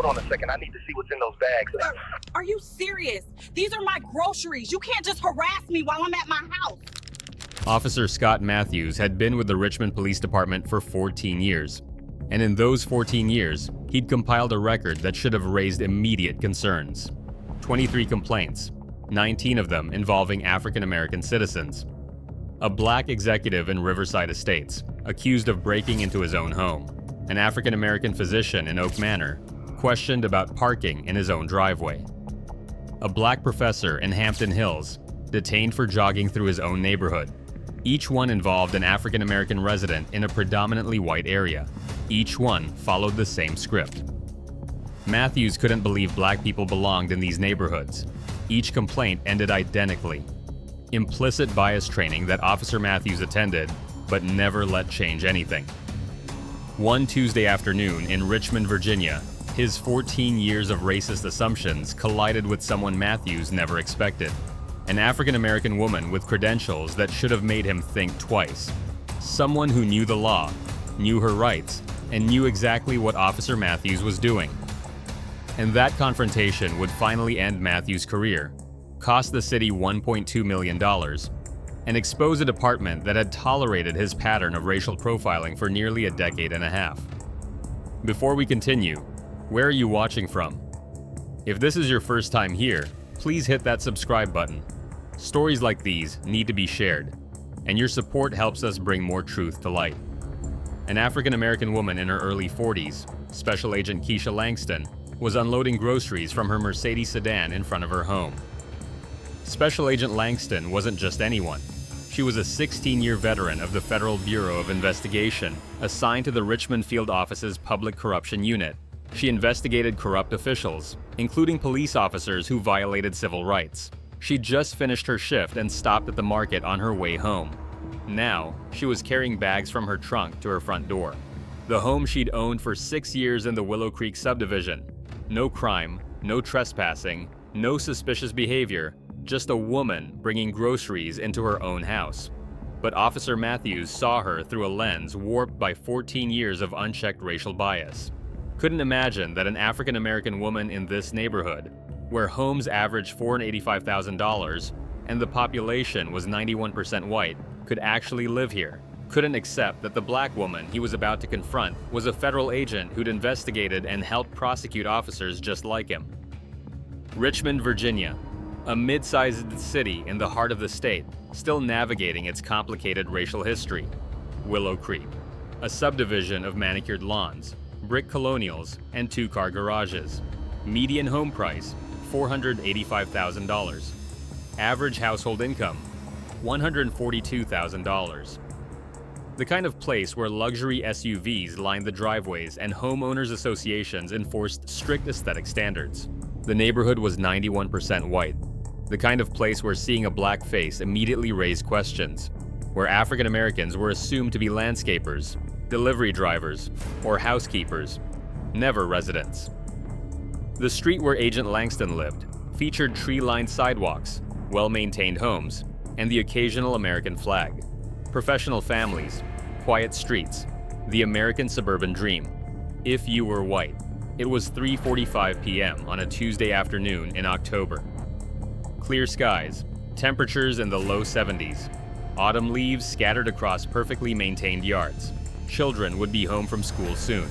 on a second. I need to see what's in those bags. Are you serious? These are my groceries. You can't just harass me while I'm at my house. Officer Scott Matthews had been with the Richmond Police Department for 14 years. And in those 14 years, he'd compiled a record that should have raised immediate concerns. 23 complaints, 19 of them involving African American citizens. A black executive in Riverside Estates, accused of breaking into his own home. An African American physician in Oak Manor, questioned about parking in his own driveway. A black professor in Hampton Hills, detained for jogging through his own neighborhood. Each one involved an African American resident in a predominantly white area. Each one followed the same script. Matthews couldn't believe black people belonged in these neighborhoods. Each complaint ended identically. Implicit bias training that Officer Matthews attended, but never let change anything. One Tuesday afternoon in Richmond, Virginia, his 14 years of racist assumptions collided with someone Matthews never expected. An African American woman with credentials that should have made him think twice. Someone who knew the law, knew her rights, and knew exactly what Officer Matthews was doing. And that confrontation would finally end Matthews' career, cost the city $1.2 million, and expose a department that had tolerated his pattern of racial profiling for nearly a decade and a half. Before we continue, where are you watching from? If this is your first time here, please hit that subscribe button. Stories like these need to be shared, and your support helps us bring more truth to light. An African American woman in her early 40s, Special Agent Keisha Langston, was unloading groceries from her Mercedes sedan in front of her home. Special Agent Langston wasn't just anyone. She was a 16-year veteran of the Federal Bureau of Investigation, assigned to the Richmond Field Office's Public Corruption Unit. She investigated corrupt officials, including police officers who violated civil rights. She'd just finished her shift and stopped at the market on her way home. Now, she was carrying bags from her trunk to her front door. The home she'd owned for 6 years in the Willow Creek subdivision. No crime, no trespassing, no suspicious behavior, just a woman bringing groceries into her own house. But Officer Matthews saw her through a lens warped by 14 years of unchecked racial bias. Couldn't imagine that an African American woman in this neighborhood, where homes averaged $485,000 and the population was 91% white, could actually live here. Couldn't accept that the black woman he was about to confront was a federal agent who'd investigated and helped prosecute officers just like him. Richmond, Virginia, a mid-sized city in the heart of the state, still navigating its complicated racial history. Willow Creek, a subdivision of manicured lawns, brick colonials, and two-car garages. Median home price, $485,000. Average household income, $142,000. The kind of place where luxury SUVs lined the driveways and homeowners associations enforced strict aesthetic standards. The neighborhood was 91% white. The kind of place where seeing a black face immediately raised questions, where African Americans were assumed to be landscapers, delivery drivers, or housekeepers, never residents. The street where Agent Langston lived featured tree-lined sidewalks, well-maintained homes, and the occasional American flag. Professional families, quiet streets, the American suburban dream. If you were white. It was 3:45 p.m. on a Tuesday afternoon in October. Clear skies, temperatures in the low 70s. Autumn leaves scattered across perfectly maintained yards. Children would be home from school soon.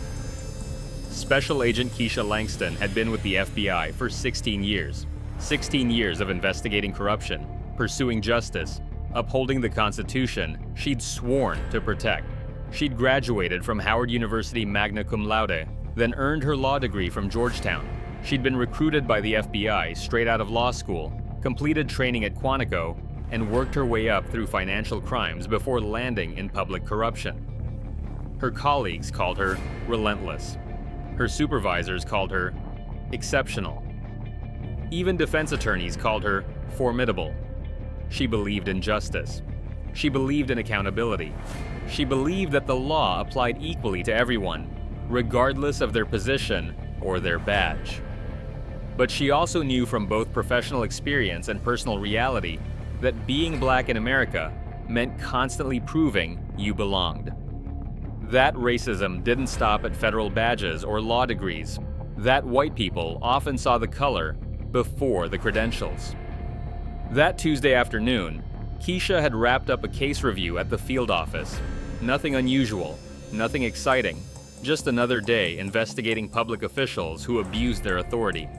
Special Agent Keisha Langston had been with the FBI for 16 years. 16 years of investigating corruption, pursuing justice, upholding the Constitution she'd sworn to protect. She'd graduated from Howard University magna cum laude, then earned her law degree from Georgetown. She'd been recruited by the FBI straight out of law school, completed training at Quantico, and worked her way up through financial crimes before landing in public corruption. Her colleagues called her relentless. Her supervisors called her exceptional. Even defense attorneys called her formidable. She believed in justice. She believed in accountability. She believed that the law applied equally to everyone, regardless of their position or their badge. But she also knew from both professional experience and personal reality that being black in America meant constantly proving you belonged. That racism didn't stop at federal badges or law degrees. that white people often saw the color before the credentials. That Tuesday afternoon, Keisha had wrapped up a case review at the field office. Nothing unusual, nothing exciting, just another day investigating public officials who abused their authority.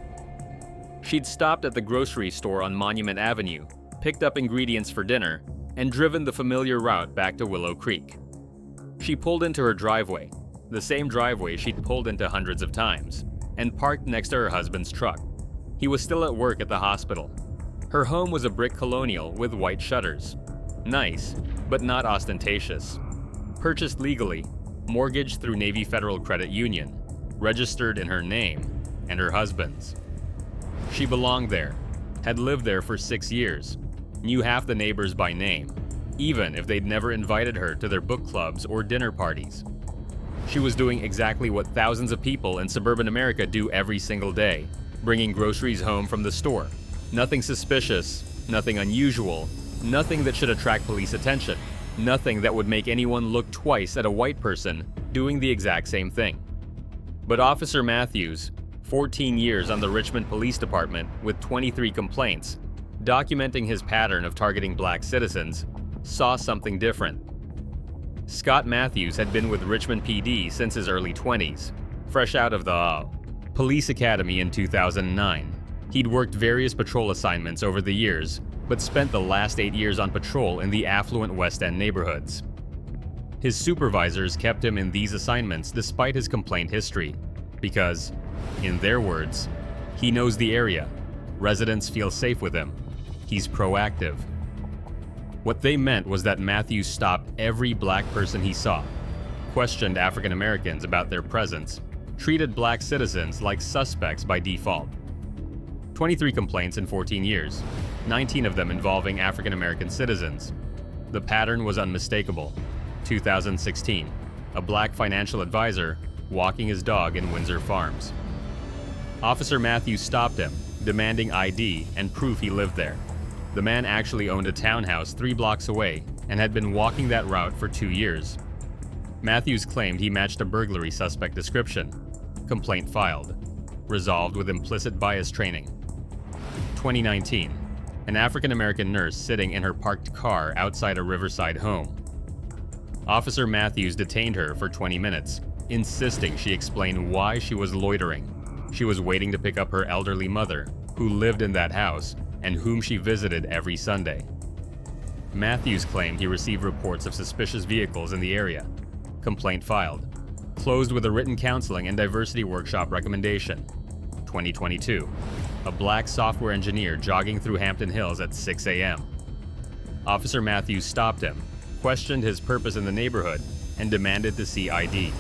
She'd stopped at the grocery store on Monument Avenue, picked up ingredients for dinner, and driven the familiar route back to Willow Creek. She pulled into her driveway, the same driveway she'd pulled into hundreds of times, and parked next to her husband's truck. He was still at work at the hospital. Her home was a brick colonial with white shutters. Nice, but not ostentatious. Purchased legally, mortgaged through Navy Federal Credit Union, registered in her name and her husband's. She belonged there, had lived there for 6 years, knew half the neighbors by name, even if they'd never invited her to their book clubs or dinner parties. She was doing exactly what thousands of people in suburban America do every single day, bringing groceries home from the store. Nothing suspicious, nothing unusual, nothing that should attract police attention, nothing that would make anyone look twice at a white person doing the exact same thing. But Officer Matthews, 14 years on the Richmond Police Department with 23 complaints, documenting his pattern of targeting black citizens, saw something different. Scott Matthews had been with Richmond PD since his early 20s, fresh out of the police academy in 2009. He'd worked various patrol assignments over the years, but spent the last 8 years on patrol in the affluent West End neighborhoods. His supervisors kept him in these assignments despite his complaint history, because, in their words, he knows the area, residents feel safe with him, he's proactive. What they meant was that Matthews stopped every black person he saw, questioned African Americans about their presence, treated black citizens like suspects by default. 23 complaints in 14 years, 19 of them involving African American citizens. The pattern was unmistakable. 2016, a black financial advisor walking his dog in Windsor Farms. Officer Matthews stopped him, demanding ID and proof he lived there. The man actually owned a townhouse 3 blocks away and had been walking that route for 2 years. Matthews claimed he matched a burglary suspect description. Complaint filed. Resolved with implicit bias training. 2019, an African American nurse sitting in her parked car outside a Riverside home. Officer Matthews detained her for 20 minutes, insisting she explain why she was loitering. She was waiting to pick up her elderly mother, who lived in that house and whom she visited every Sunday. Matthews claimed he received reports of suspicious vehicles in the area. Complaint filed. Closed with a written counseling and diversity workshop recommendation. 2022. A black software engineer jogging through Hampton Hills at 6 a.m. Officer Matthews stopped him, questioned his purpose in the neighborhood, and demanded to see ID.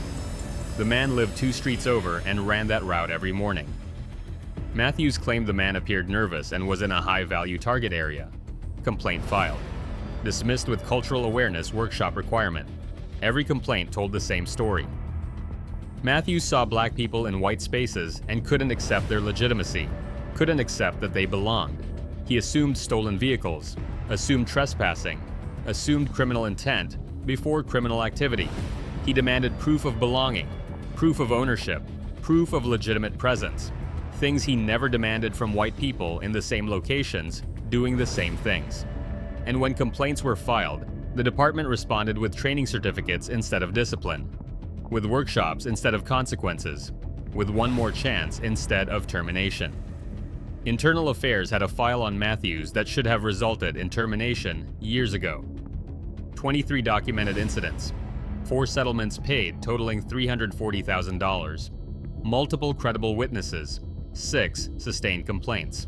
The man lived 2 streets over and ran that route every morning. Matthews claimed the man appeared nervous and was in a high-value target area. Complaint filed. Dismissed with cultural awareness workshop requirement. Every complaint told the same story. Matthews saw black people in white spaces and couldn't accept their legitimacy, couldn't accept that they belonged. He assumed stolen vehicles, assumed trespassing, assumed criminal intent before criminal activity. He demanded proof of belonging, proof of ownership, proof of legitimate presence, things he never demanded from white people in the same locations doing the same things. And when complaints were filed, the department responded with training certificates instead of discipline, with workshops instead of consequences, with one more chance instead of termination. Internal Affairs had a file on Matthews that should have resulted in termination years ago. 23 documented incidents, 4 settlements paid totaling $340,000, multiple credible witnesses, 6 sustained complaints.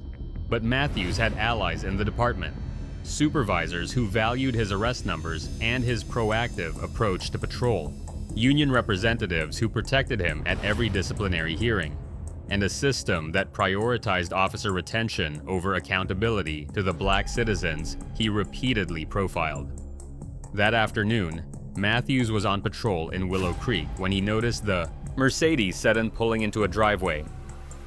But Matthews had allies in the department, supervisors who valued his arrest numbers and his proactive approach to patrol, union representatives who protected him at every disciplinary hearing, and a system that prioritized officer retention over accountability to the black citizens he repeatedly profiled. That afternoon, Matthews was on patrol in Willow Creek when he noticed the Mercedes sudden pulling into a driveway.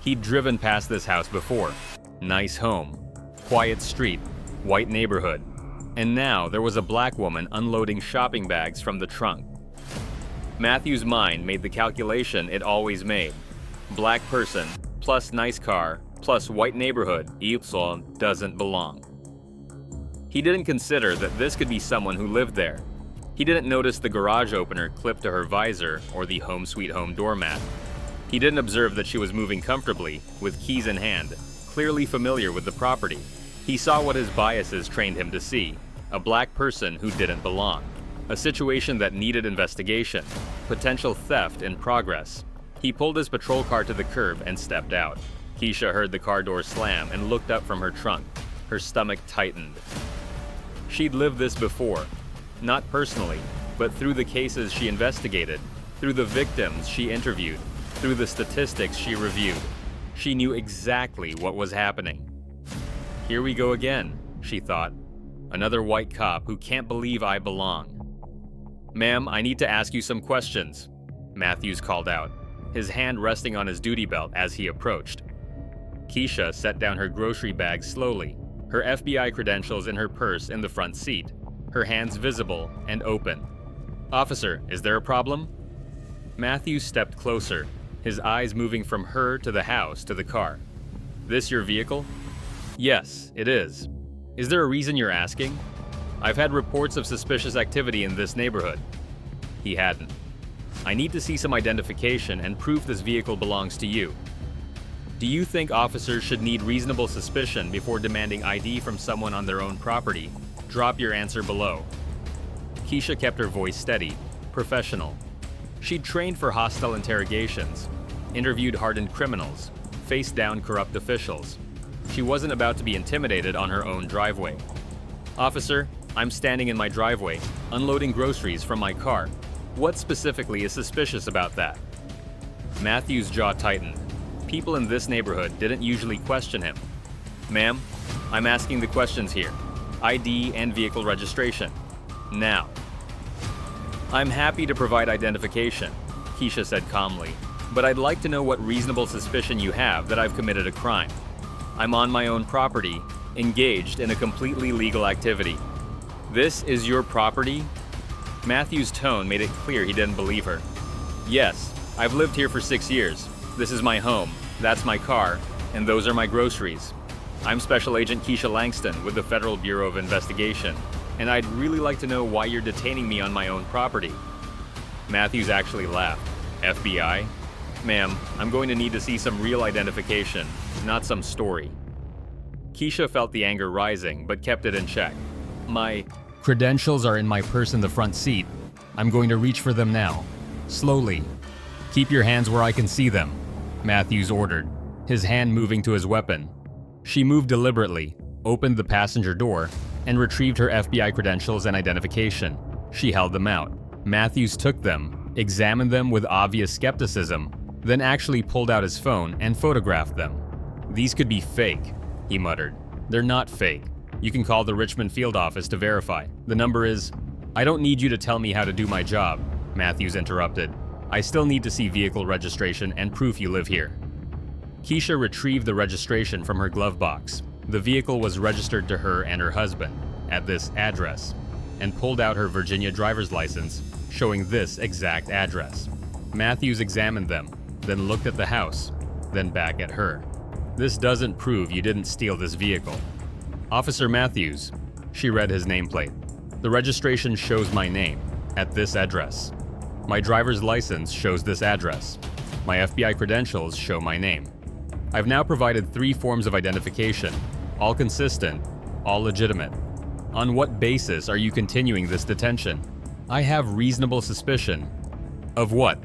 He'd driven past this house before. Nice home, quiet street, white neighborhood. And now there was a black woman unloading shopping bags from the trunk. Matthews' mind made the calculation it always made. Black person, plus nice car, plus white neighborhood, doesn't belong. He didn't consider that this could be someone who lived there. He didn't notice the garage opener clipped to her visor or the home sweet home doormat. He didn't observe that she was moving comfortably, with keys in hand, clearly familiar with the property. He saw what his biases trained him to see, a black person who didn't belong. A situation that needed investigation, potential theft in progress. He pulled his patrol car to the curb and stepped out. Keisha heard the car door slam and looked up from her trunk. Her stomach tightened. She'd lived this before. Not personally, but through the cases she investigated, through the victims she interviewed, through the statistics she reviewed. She knew exactly what was happening. Here we go again, she thought. Another white cop who can't believe I belong. Ma'am, I need to ask you some questions, Matthews called out, his hand resting on his duty belt as he approached. Keisha set down her grocery bag slowly, her FBI credentials in her purse in the front seat, her hands visible and open. Officer, is there a problem? Matthews stepped closer, his eyes moving from her to the house to the car. This your vehicle? Yes, it is. Is there a reason you're asking? I've had reports of suspicious activity in this neighborhood. He hadn't. I need to see some identification and proof this vehicle belongs to you. Do you think officers should need reasonable suspicion before demanding ID from someone on their own property? Drop your answer below. Keisha kept her voice steady, professional. She'd trained for hostile interrogations, interviewed hardened criminals, faced down corrupt officials. She wasn't about to be intimidated on her own driveway. Officer, I'm standing in my driveway, unloading groceries from my car. What specifically is suspicious about that? Matthew's jaw tightened. People in this neighborhood didn't usually question him. Ma'am, I'm asking the questions here. ID and vehicle registration. Now. I'm happy to provide identification, Keisha said calmly, but I'd like to know what reasonable suspicion you have that I've committed a crime. I'm on my own property, engaged in a completely legal activity. This is your property? Matthew's tone made it clear he didn't believe her. Yes, I've lived here for 6 years. This is my home, that's my car, and those are my groceries. I'm Special Agent Keisha Langston with the Federal Bureau of Investigation, and I'd really like to know why you're detaining me on my own property. Matthews actually laughed. FBI? Ma'am, I'm going to need to see some real identification, not some story. Keisha felt the anger rising, but kept it in check. My credentials are in my purse in the front seat. I'm going to reach for them now. Slowly. Keep your hands where I can see them, Matthews ordered, his hand moving to his weapon. She moved deliberately, opened the passenger door, and retrieved her FBI credentials and identification. She held them out. Matthews took them, examined them with obvious skepticism, then actually pulled out his phone and photographed them. These could be fake, he muttered. They're not fake. You can call the Richmond field office to verify. The number is... I don't need you to tell me how to do my job, Matthews interrupted. I still need to see vehicle registration and proof you live here. Keisha retrieved the registration from her glove box. The vehicle was registered to her and her husband at this address, and pulled out her Virginia driver's license showing this exact address. Matthews examined them, then looked at the house, then back at her. This doesn't prove you didn't steal this vehicle. Officer Matthews, she read his nameplate. The registration shows my name at this address. My driver's license shows this address. My FBI credentials show my name. I've now provided 3 forms of identification, all consistent, all legitimate. On what basis are you continuing this detention? I have reasonable suspicion. Of what?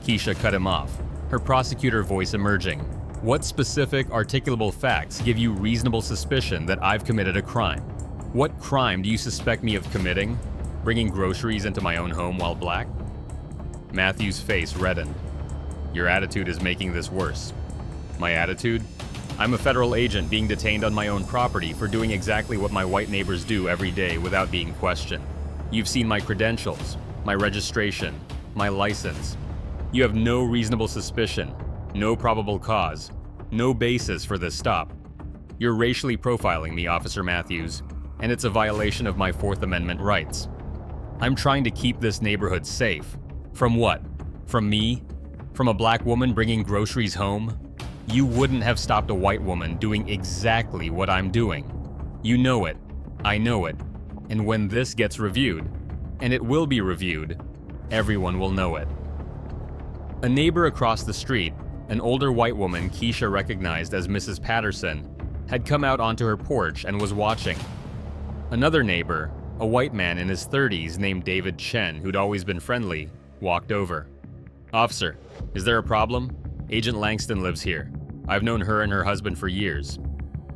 Keisha cut him off, her prosecutor voice emerging. What specific, articulable facts give you reasonable suspicion that I've committed a crime? What crime do you suspect me of committing? Bringing groceries into my own home while black? Matthew's face reddened. Your attitude is making this worse. My attitude? I'm a federal agent being detained on my own property for doing exactly what my white neighbors do every day without being questioned. You've seen my credentials, my registration, my license. You have no reasonable suspicion, no probable cause, no basis for this stop. You're racially profiling me, Officer Matthews, and it's a violation of my Fourth Amendment rights. I'm trying to keep this neighborhood safe. From what? From me? from a black woman bringing groceries home? You wouldn't have stopped a white woman doing exactly what I'm doing. You know it. I know it. And when this gets reviewed, and it will be reviewed, everyone will know it. A neighbor across the street, an older white woman Keisha recognized as Mrs. Patterson, had come out onto her porch and was watching. Another neighbor, a white man in his 30s named David Chen, who'd always been friendly, walked over. "Officer, is there a problem? Agent Langston lives here. I've known her and her husband for years."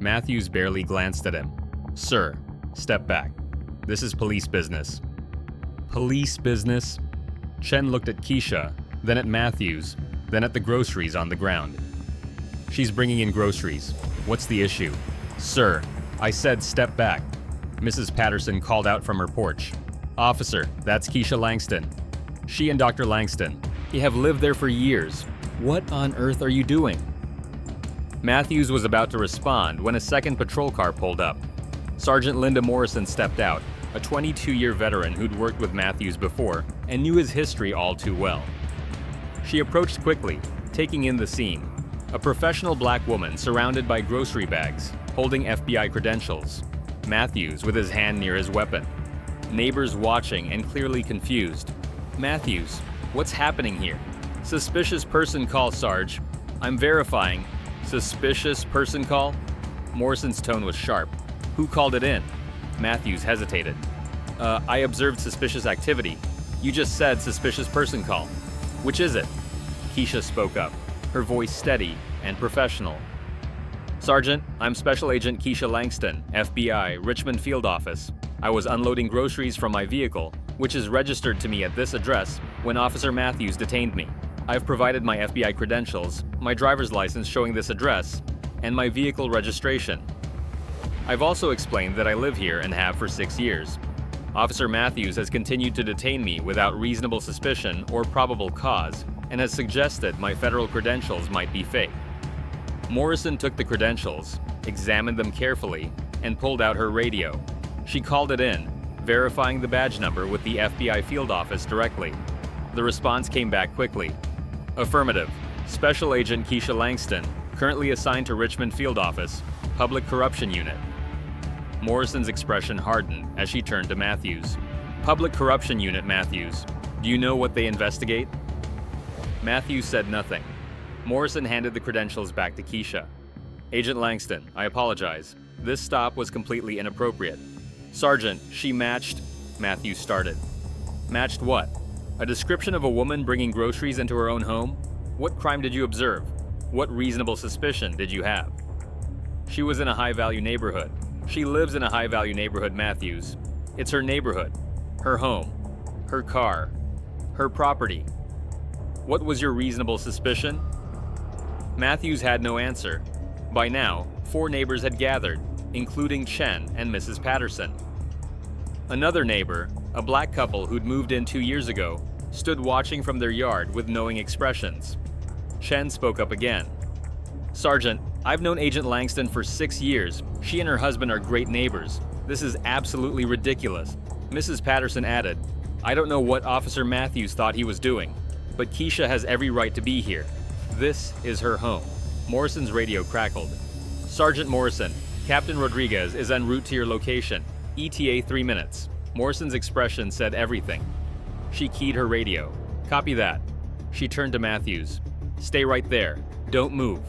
Matthews barely glanced at him. "Sir, step back. This is police business." Police business? Chen looked at Keisha, then at Matthews, then at the groceries on the ground. "She's bringing in groceries. What's the issue?" "Sir, I said step back." Mrs. Patterson called out from her porch. "Officer, that's Keisha Langston. She and Dr. Langston. They have lived there for years. What on earth are you doing?" Matthews was about to respond when a second patrol car pulled up. Sergeant Linda Morrison stepped out, a 22-year veteran who'd worked with Matthews before and knew his history all too well. She approached quickly, taking in the scene. A professional black woman surrounded by grocery bags, holding FBI credentials. Matthews with his hand near his weapon. Neighbors watching and clearly confused. "Matthews, what's happening here?" "Suspicious person call, Sarge. I'm verifying." "Suspicious person call?" Morrison's tone was sharp. "Who called it in?" Matthews hesitated. I observed suspicious activity. You just said suspicious person call. Which is it?" Keisha spoke up, her voice steady and professional. "Sergeant, I'm Special Agent Keisha Langston, FBI, Richmond Field Office. I was unloading groceries from my vehicle, which is registered to me at this address, when Officer Matthews detained me. I've provided my FBI credentials, my driver's license showing this address, and my vehicle registration. I've also explained that I live here and have for 6 years. Officer Matthews has continued to detain me without reasonable suspicion or probable cause, and has suggested my federal credentials might be fake." Morrison took the credentials, examined them carefully, and pulled out her radio. She called it in, verifying the badge number with the FBI field office directly. The response came back quickly. "Affirmative. Special Agent Keisha Langston, currently assigned to Richmond Field Office, Public Corruption Unit." Morrison's expression hardened as she turned to Matthews. "Public Corruption Unit, Matthews. Do you know what they investigate?" Matthews said nothing. Morrison handed the credentials back to Keisha. "Agent Langston, I apologize. This stop was completely inappropriate. Sergeant, she matched..." Matthews started. "Matched what? A description of a woman bringing groceries into her own home? What crime did you observe? What reasonable suspicion did you have?" "She was in a high-value neighborhood. She lives in a high-value neighborhood, Matthews. It's her neighborhood, her home, her car, her property. What was your reasonable suspicion?" Matthews had no answer. By now, 4 neighbors had gathered, including Chen and Mrs. Patterson. Another neighbor, a black couple who'd moved in 2 years ago, stood watching from their yard with knowing expressions. Chen spoke up again. "Sergeant, I've known Agent Langston for 6 years. She and her husband are great neighbors. This is absolutely ridiculous." Mrs. Patterson added, "I don't know what Officer Matthews thought he was doing, but Keisha has every right to be here. This is her home." Morrison's radio crackled. "Sergeant Morrison, Captain Rodriguez is en route to your location. ETA 3 minutes. Morrison's expression said everything. She keyed her radio. "Copy that." She turned to Matthews. "Stay right there. Don't move."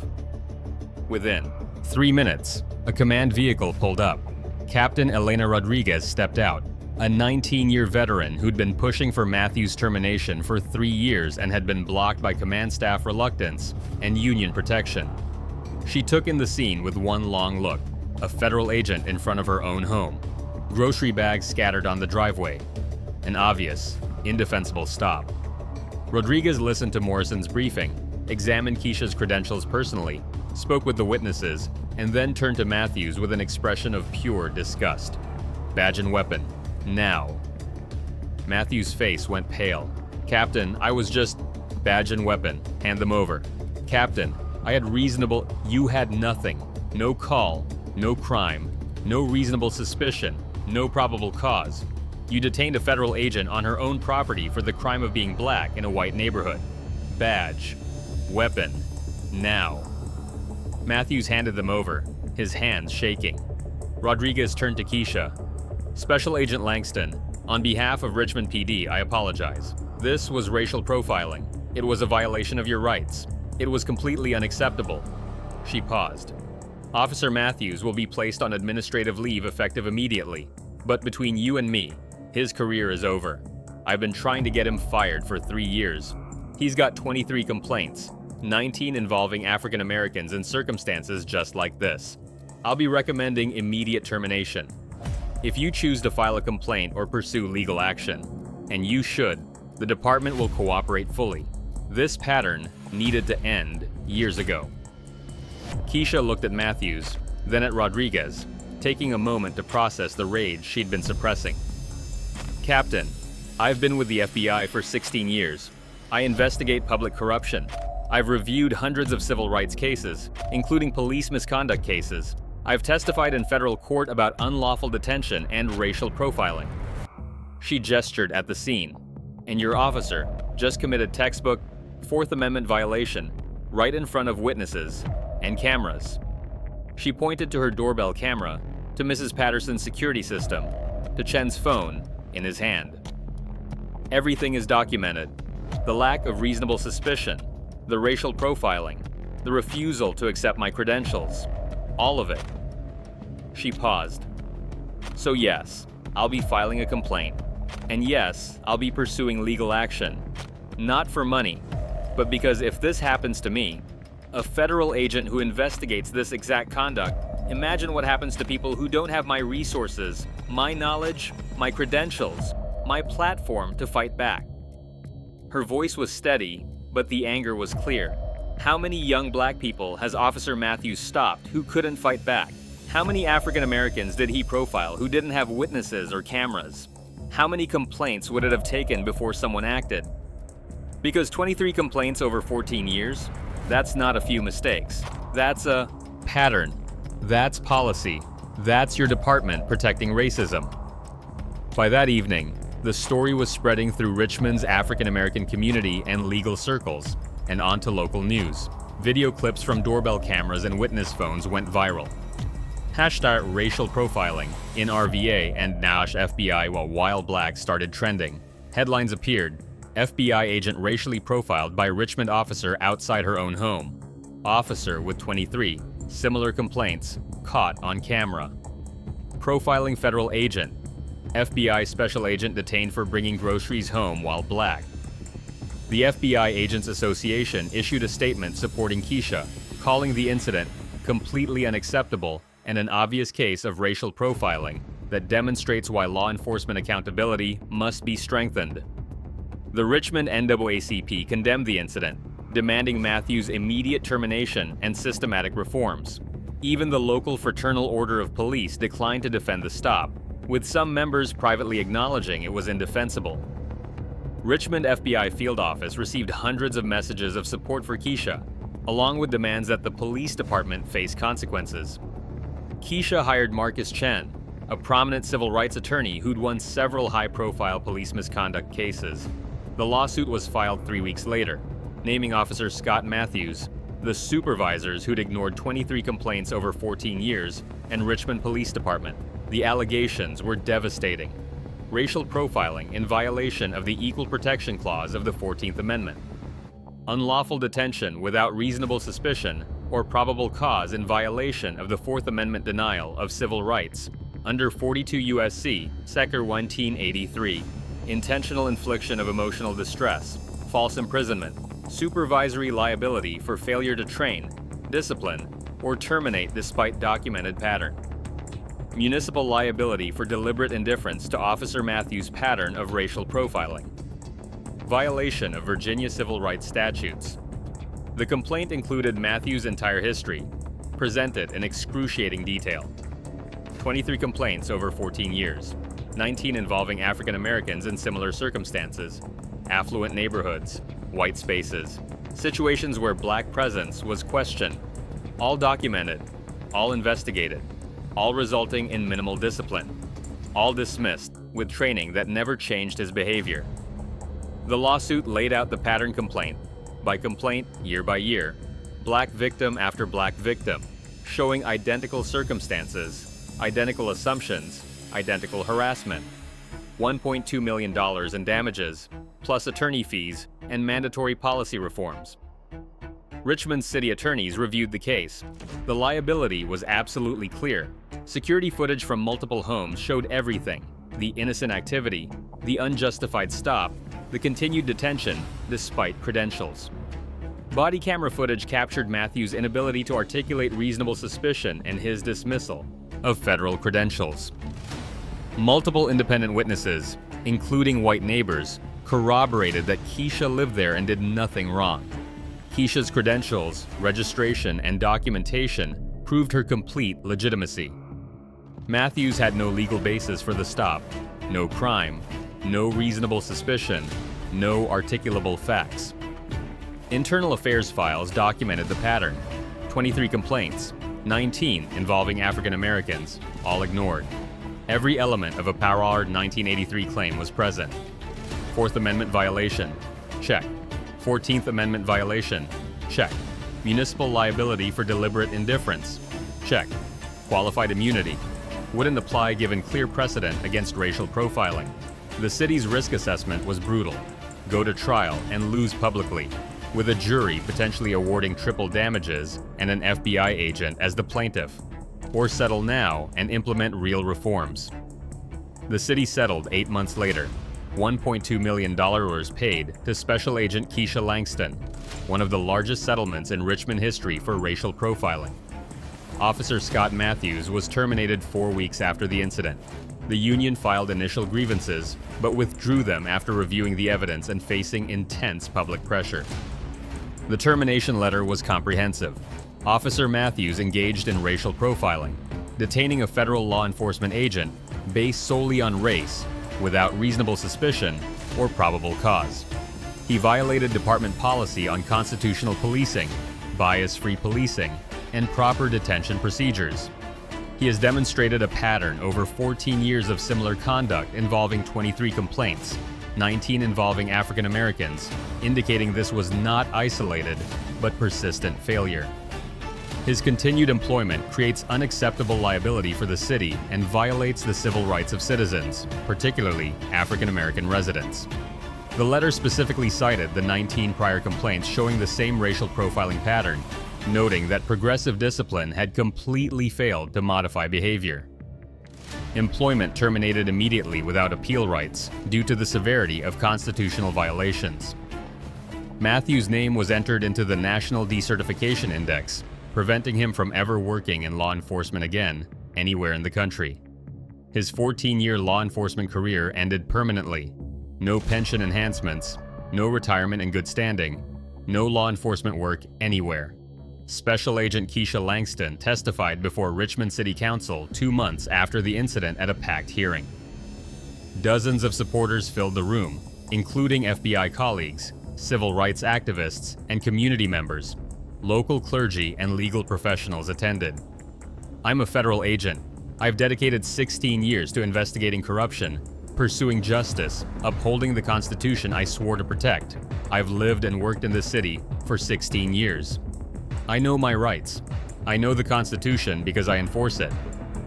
Within 3 minutes, a command vehicle pulled up. Captain Elena Rodriguez stepped out, a 19-year veteran who'd been pushing for Matthews' termination for 3 years and had been blocked by command staff reluctance and union protection. She took in the scene with one long look, a federal agent in front of her own home, grocery bags scattered on the driveway, an obvious, indefensible stop. Rodriguez listened to Morrison's briefing, examined Keisha's credentials personally, spoke with the witnesses, and then turned to Matthews with an expression of pure disgust. "Badge and weapon. Now." Matthews' face went pale. "Captain, I was just..." "Badge and weapon. Hand them over." "Captain, I had reasonable..." "You had nothing. No call, no crime, no reasonable suspicion, no probable cause. You detained a federal agent on her own property for the crime of being black in a white neighborhood. Badge. Weapon. Now. Matthews handed them over, his hands shaking. Rodriguez turned to Keisha. Special Agent Langston, on behalf of Richmond PD, I apologize. This was racial profiling. It was a violation of your rights. It was completely unacceptable. She paused. Officer Matthews will be placed on administrative leave effective immediately. But between you and me, his career is over. I've been trying to get him fired for 3 years. He's got 23 complaints, 19 involving African Americans in circumstances just like this. I'll be recommending immediate termination. If you choose to file a complaint or pursue legal action, and you should, the department will cooperate fully. This pattern needed to end years ago. Keisha looked at Matthews, then at Rodriguez, taking a moment to process the rage she'd been suppressing. Captain, I've been with the FBI for 16 years. I investigate public corruption. I've reviewed hundreds of civil rights cases, including police misconduct cases. I've testified in federal court about unlawful detention and racial profiling. She gestured at the scene. And your officer just committed textbook Fourth Amendment violation right in front of witnesses and cameras. She pointed to her doorbell camera, to Mrs. Patterson's security system, to Chen's phone in his hand. Everything is documented. The lack of reasonable suspicion, the racial profiling, the refusal to accept my credentials, all of it. She paused. So yes, I'll be filing a complaint. And yes, I'll be pursuing legal action. Not for money, but because if this happens to me, a federal agent who investigates this exact conduct, imagine what happens to people who don't have my resources, my knowledge, my credentials, my platform to fight back. Her voice was steady, but the anger was clear. How many young black people has Officer Matthews stopped who couldn't fight back? How many African Americans did he profile who didn't have witnesses or cameras? How many complaints would it have taken before someone acted? Because 23 complaints over 14 years, that's not a few mistakes. That's a pattern. That's policy. That's your department protecting racism. By that evening, the story was spreading through Richmond's African American community and legal circles, and onto local news. Video clips from doorbell cameras and witness phones went viral. Hashtag racial profiling in RVA and Nash FBI while black started trending. Headlines appeared. FBI agent racially profiled by Richmond officer outside her own home. Officer with 23 similar complaints caught on camera. Profiling federal agent. FBI special agent detained for bringing groceries home while black. The FBI Agents Association issued a statement supporting Keisha, calling the incident completely unacceptable and an obvious case of racial profiling that demonstrates why law enforcement accountability must be strengthened. The Richmond NAACP condemned the incident, demanding Matthews' immediate termination and systematic reforms. Even the local Fraternal Order of Police declined to defend the stop, with some members privately acknowledging it was indefensible. Richmond FBI Field Office received hundreds of messages of support for Keisha, along with demands that the police department face consequences. Keisha hired Marcus Chen, a prominent civil rights attorney who'd won several high-profile police misconduct cases. The lawsuit was filed 3 weeks later, naming Officer Scott Matthews, the supervisors who'd ignored 23 complaints over 14 years, and Richmond Police Department. The allegations were devastating. Racial profiling in violation of the Equal Protection Clause of the 14th Amendment. Unlawful detention without reasonable suspicion or probable cause in violation of the Fourth Amendment denial of civil rights under 42 U.S.C. Section 1983. Intentional infliction of emotional distress, false imprisonment, supervisory liability for failure to train, discipline, or terminate despite documented pattern. Municipal liability for deliberate indifference to Officer Matthews' pattern of racial profiling. Violation of Virginia civil rights statutes. The complaint included Matthews' entire history, presented in excruciating detail. 23 complaints over 14 years. 19 involving African Americans in similar circumstances, affluent neighborhoods, white spaces, situations where black presence was questioned, all documented, all investigated, all resulting in minimal discipline, all dismissed with training that never changed his behavior. The lawsuit laid out the pattern complaint, by complaint year by year, black victim after black victim, showing identical circumstances, identical assumptions, identical harassment. $1.2 million in damages, plus attorney fees and mandatory policy reforms. Richmond's city attorneys reviewed the case. The liability was absolutely clear. Security footage from multiple homes showed everything: the innocent activity, the unjustified stop, the continued detention despite credentials. Body camera footage captured Matthews' inability to articulate reasonable suspicion and his dismissal of federal credentials. Multiple independent witnesses, including white neighbors, corroborated that Keisha lived there and did nothing wrong. Keisha's credentials, registration, and documentation proved her complete legitimacy. Matthews had no legal basis for the stop, no crime, no reasonable suspicion, no articulable facts. Internal affairs files documented the pattern: 23 complaints, 19 involving African Americans, all ignored. Every element of a Parard 1983 claim was present. Fourth Amendment violation, check. 14th Amendment violation, check. Municipal liability for deliberate indifference, check. Qualified immunity, wouldn't apply given clear precedent against racial profiling. The city's risk assessment was brutal: go to trial and lose publicly, with a jury potentially awarding triple damages and an FBI agent as the plaintiff, or settle now and implement real reforms. The city settled 8 months later. $1.2 million was paid to Special Agent Keisha Langston, one of the largest settlements in Richmond history for racial profiling. Officer Scott Matthews was terminated 4 weeks after the incident. The union filed initial grievances, but withdrew them after reviewing the evidence and facing intense public pressure. The termination letter was comprehensive. Officer Matthews engaged in racial profiling, detaining a federal law enforcement agent based solely on race, without reasonable suspicion or probable cause. He violated department policy on constitutional policing, bias-free policing, and proper detention procedures. He has demonstrated a pattern over 14 years of similar conduct involving 23 complaints, 19 involving African Americans, indicating this was not isolated but persistent failure. His continued employment creates unacceptable liability for the city and violates the civil rights of citizens, particularly African American residents. The letter specifically cited the 19 prior complaints showing the same racial profiling pattern, noting that progressive discipline had completely failed to modify behavior. Employment terminated immediately without appeal rights due to the severity of constitutional violations. Matthews' name was entered into the National Decertification Index, preventing him from ever working in law enforcement again, anywhere in the country. His 14-year law enforcement career ended permanently. No pension enhancements, no retirement in good standing, no law enforcement work anywhere. Special Agent Keisha Langston testified before Richmond City Council 2 months after the incident at a packed hearing. Dozens of supporters filled the room, including FBI colleagues, civil rights activists, and community members. Local clergy and legal professionals attended. I'm a federal agent. I've dedicated 16 years to investigating corruption, pursuing justice, upholding the Constitution I swore to protect. I've lived and worked in this city for 16 years. I know my rights. I know the Constitution because I enforce it.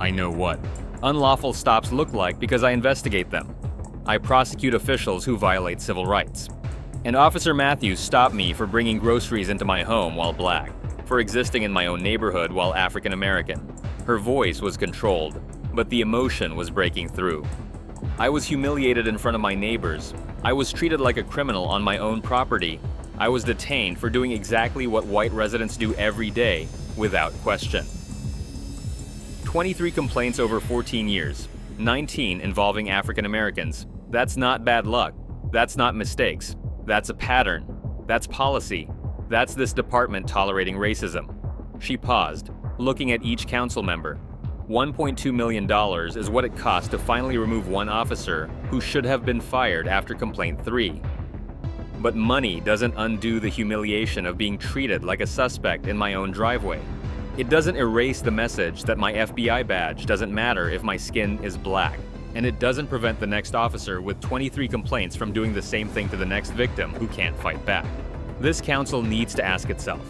I know what unlawful stops look like because I investigate them. I prosecute officials who violate civil rights. And Officer Matthews stopped me for bringing groceries into my home while black, for existing in my own neighborhood while African American. Her voice was controlled, but the emotion was breaking through. I was humiliated in front of my neighbors. I was treated like a criminal on my own property. I was detained for doing exactly what white residents do every day, without question. 23 complaints over 14 years, 19 involving African Americans. That's not bad luck. That's not mistakes. That's a pattern. That's policy. That's this department tolerating racism. She paused, looking at each council member. $1.2 million is what it cost to finally remove one officer who should have been fired after complaint 3. But money doesn't undo the humiliation of being treated like a suspect in my own driveway. It doesn't erase the message that my FBI badge doesn't matter if my skin is black. And it doesn't prevent the next officer with 23 complaints from doing the same thing to the next victim who can't fight back. This council needs to ask itself,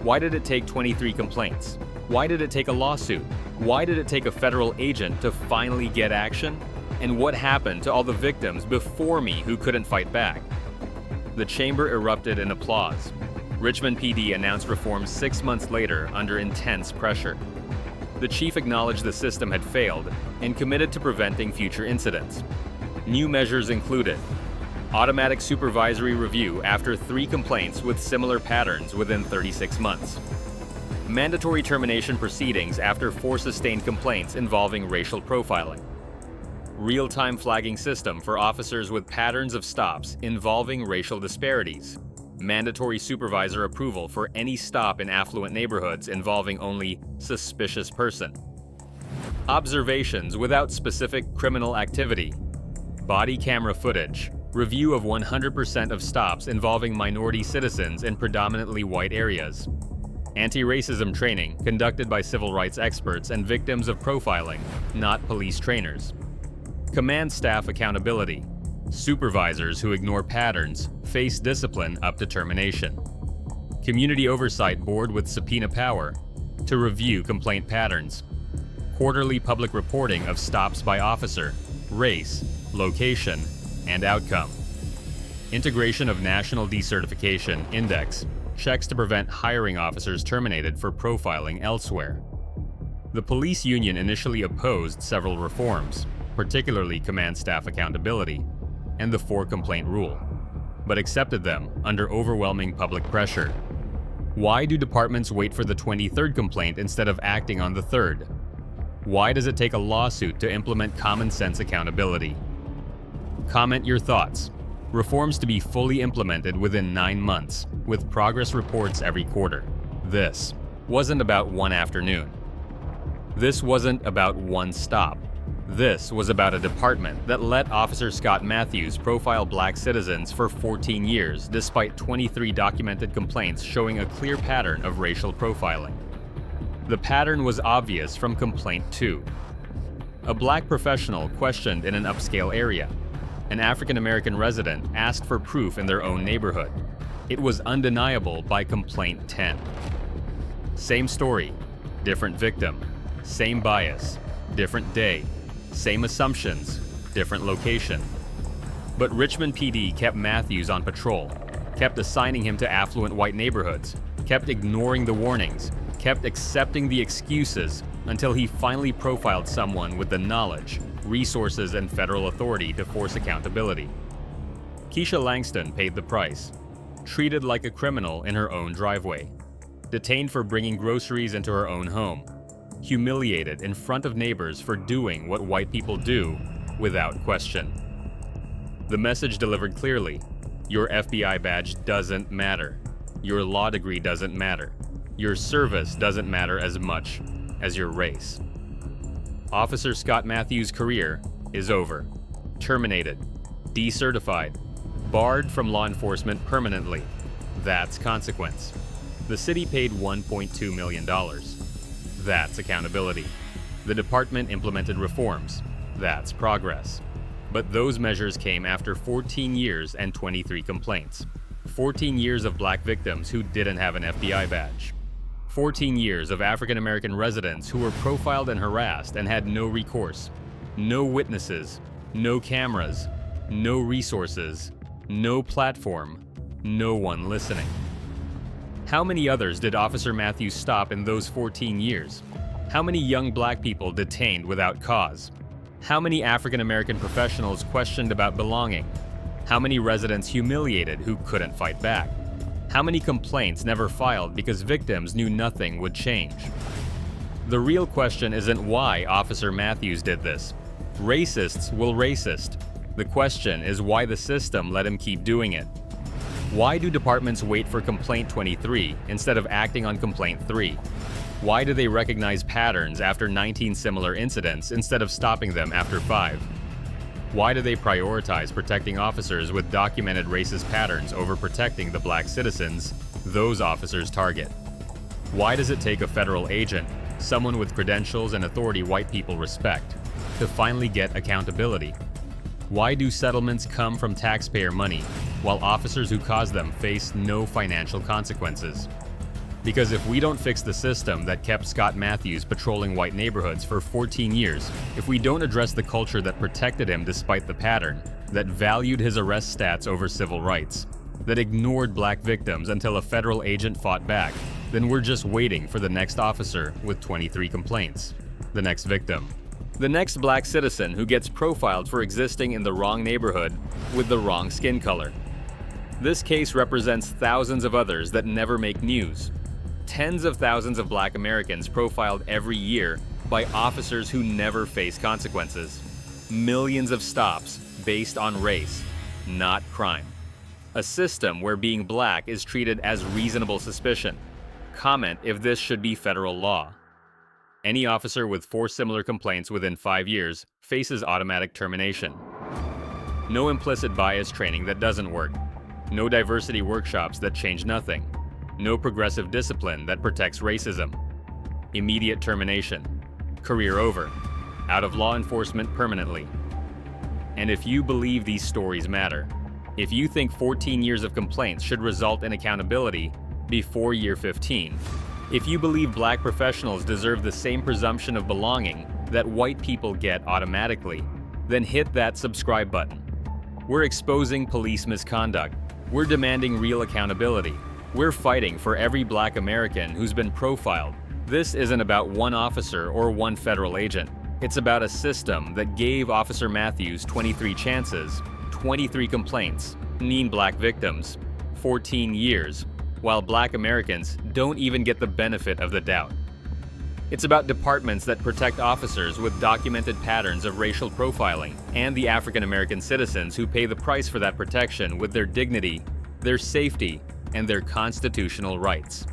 why did it take 23 complaints? Why did it take a lawsuit? Why did it take a federal agent to finally get action? And what happened to all the victims before me who couldn't fight back? The chamber erupted in applause. Richmond PD announced reforms 6 months later under intense pressure. The chief acknowledged the system had failed and committed to preventing future incidents. New measures included automatic supervisory review after 3 complaints with similar patterns within 36 months. Mandatory termination proceedings after 4 sustained complaints involving racial profiling. Real-time flagging system for officers with patterns of stops involving racial disparities. Mandatory supervisor approval for any stop in affluent neighborhoods involving only suspicious person. Observations without specific criminal activity. Body camera footage. Review of 100% of stops involving minority citizens in predominantly white areas. Anti-racism training conducted by civil rights experts and victims of profiling, not police trainers. Command staff accountability. Supervisors who ignore patterns face discipline up to termination. Community Oversight Board with subpoena power to review complaint patterns. Quarterly public reporting of stops by officer, race, location, and outcome. Integration of National Decertification Index checks to prevent hiring officers terminated for profiling elsewhere. The police union initially opposed several reforms, particularly command staff accountability and the 4-complaint rule, but accepted them under overwhelming public pressure. Why do departments wait for the 23rd complaint instead of acting on the 3rd? Why does it take a lawsuit to implement common sense accountability? Comment your thoughts. Reforms to be fully implemented within 9 months, with progress reports every quarter. This wasn't about one afternoon. This wasn't about one stop. This was about a department that let Officer Scott Matthews profile black citizens for 14 years despite 23 documented complaints showing a clear pattern of racial profiling. The pattern was obvious from complaint 2. A black professional questioned in an upscale area. An African-American resident asked for proof in their own neighborhood. It was undeniable by complaint 10. Same story, different victim, same bias, different day, same assumptions, different location. But Richmond PD kept Matthews on patrol, kept assigning him to affluent white neighborhoods, kept ignoring the warnings, kept accepting the excuses until he finally profiled someone with the knowledge, resources, and federal authority to force accountability. Keisha Langston paid the price, treated like a criminal in her own driveway, detained for bringing groceries into her own home, humiliated in front of neighbors for doing what white people do without question. The message delivered clearly: your FBI badge doesn't matter. Your law degree doesn't matter. Your service doesn't matter as much as your race. Officer Scott Matthews' career is over. Terminated. Decertified. Barred from law enforcement permanently. That's consequence. The city paid $1.2 million. That's accountability. The department implemented reforms. That's progress. But those measures came after 14 years and 23 complaints. 14 years of black victims who didn't have an FBI badge. 14 years of African American residents who were profiled and harassed and had no recourse. No witnesses, no cameras, no resources, no platform, no one listening. How many others did Officer Matthews stop in those 14 years? How many young black people detained without cause? How many African American professionals questioned about belonging? How many residents humiliated who couldn't fight back? How many complaints never filed because victims knew nothing would change? The real question isn't why Officer Matthews did this. Racists will racist. The question is why the system let him keep doing it. Why do departments wait for complaint 23 instead of acting on complaint 3? Why do they recognize patterns after 19 similar incidents instead of stopping them after 5? Why do they prioritize protecting officers with documented racist patterns over protecting the black citizens those officers target? Why does it take a federal agent, someone with credentials and authority white people respect, to finally get accountability? Why do settlements come from taxpayer money while officers who cause them face no financial consequences. Because if we don't fix the system that kept Scott Matthews patrolling white neighborhoods for 14 years, if we don't address the culture that protected him despite the pattern, that valued his arrest stats over civil rights, that ignored black victims until a federal agent fought back, then we're just waiting for the next officer with 23 complaints, the next victim, the next black citizen who gets profiled for existing in the wrong neighborhood with the wrong skin color. This case represents thousands of others that never make news. Tens of thousands of black Americans profiled every year by officers who never face consequences. Millions of stops based on race, not crime. A system where being black is treated as reasonable suspicion. Comment if this should be federal law. Any officer with 4 similar complaints within 5 years faces automatic termination. No implicit bias training that doesn't work. No diversity workshops that change nothing. No progressive discipline that protects racism. Immediate termination. Career over. Out of law enforcement permanently. And if you believe these stories matter, if you think 14 years of complaints should result in accountability before year 15, if you believe black professionals deserve the same presumption of belonging that white people get automatically, then hit that subscribe button. We're exposing police misconduct. We're demanding real accountability. We're fighting for every black American who's been profiled. This isn't about one officer or one federal agent. It's about a system that gave Officer Matthews 23 chances, 23 complaints, mean black victims, 14 years, while black Americans don't even get the benefit of the doubt. It's about departments that protect officers with documented patterns of racial profiling and the African American citizens who pay the price for that protection with their dignity, their safety, and their constitutional rights.